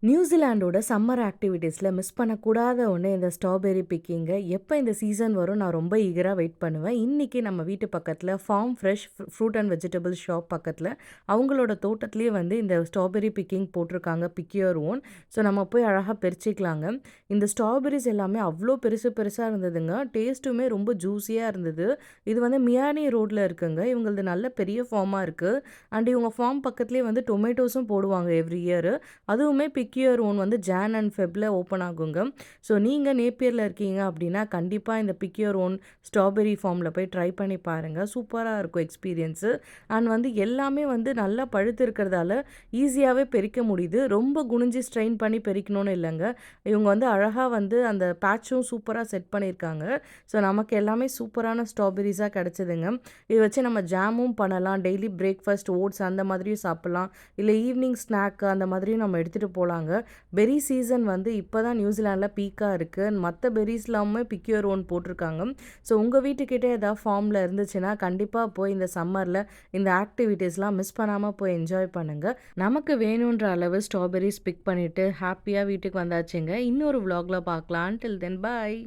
நியூசிலாண்டோட summer ஆக்டிவிட்டீஸில் miss பண்ணக்கூடாத ஒன்று இந்த strawberry பிக்கிங்க. எப்போ இந்த சீசன் வரும் நான் ரொம்ப ஈகராக வெயிட் பண்ணுவேன். இன்றைக்கி நம்ம வீட்டு பக்கத்தில் farm fresh fruit and vegetable shop பக்கத்தில் அவங்களோட தோட்டத்திலே வந்து இந்த ஸ்ட்ராபெர்ரி பிக்கிங் போட்டிருக்காங்க, பிக் யுவர் ஓன். ஸோ நம்ம போய் அழகாக பறிச்சிக்கலாங்க. இந்த ஸ்ட்ராபெர்ரிஸ் எல்லாமே அவ்வளோ பெருசு பெருசாக இருந்ததுங்க. டேஸ்ட்டுமே ரொம்ப ஜூஸியாக இருந்தது. இது வந்து மியானி ரோட்டில் இருக்குங்க. இவங்களது நல்ல பெரிய ஃபார்மாக இருக்குது. அண்ட் இவங்க ஃபார்ம் பக்கத்துலேயே வந்து டொமேட்டோஸும் போடுவாங்க எவ்ரி இயர். அதுவுமே பிக் யுவர் ஓன் வந்து ஜான் அண்ட் ஃபெப்ல ஓப்பன் ஆகுங்க. ஸோ நீங்கள் நேப்பியரில் இருக்கீங்க அப்படின்னா கண்டிப்பாக இந்த பிக் யுவர் ஓன் ஸ்ட்ராபெர்ரி ஃபார்மில் போய் ட்ரை பண்ணி பாருங்கள். சூப்பராக இருக்கும் எக்ஸ்பீரியன்ஸு. அண்ட் வந்து எல்லாமே வந்து நல்லா பழுத்து இருக்கிறதால ஈஸியாகவே பெரிக்க முடியுது. ரொம்ப குனிஞ்சு ஸ்ட்ரெயின் பண்ணி பெரிக்கணும்னு இல்லைங்க. இவங்க வந்து அழகாக வந்து அந்த பேட்சும் சூப்பராக செட் பண்ணியிருக்காங்க. ஸோ நமக்கு எல்லாமே சூப்பரான ஸ்ட்ராபெரிஸாக கிடச்சிதுங்க. இதை வச்சு நம்ம ஜாமும் பண்ணலாம், டெய்லி பிரேக்ஃபாஸ்ட் ஓட்ஸ் அந்த மாதிரியும் சாப்பிட்லாம், இல்லை ஈவினிங் ஸ்நாக் அந்த மாதிரியும் நம்ம எடுத்துகிட்டு போகலாங்க. பெரி சீசன் வந்து இப்போ தான் நியூசிலாண்டில் பீக்காக இருக்குது. மற்ற பெரிஸ்லாமே பிக் யுவர் ஓன் போட்டிருக்காங்க. ஸோ உங்கள் வீட்டுக்கிட்டே ஏதாவது ஃபார்மில் இருந்துச்சுன்னா கண்டிப்பாக போய் இந்த சம்மரில் இந்த ஆக்டிவிட்டீஸ்லாம் மிஸ் பண்ணாமல் போய் என்ஜாய் பண்ணுங்கள். நமக்கு வேணுன்ற அளவு ஸ்ட்ராபெரிஸ் பிக் பண்ணிவிட்டு ஹாப்பியாக வீட்டுக்கு வந்தாச்சுங்க. இன்னொரு vlogல பார்க்கலாம். டில் தென் பாய்.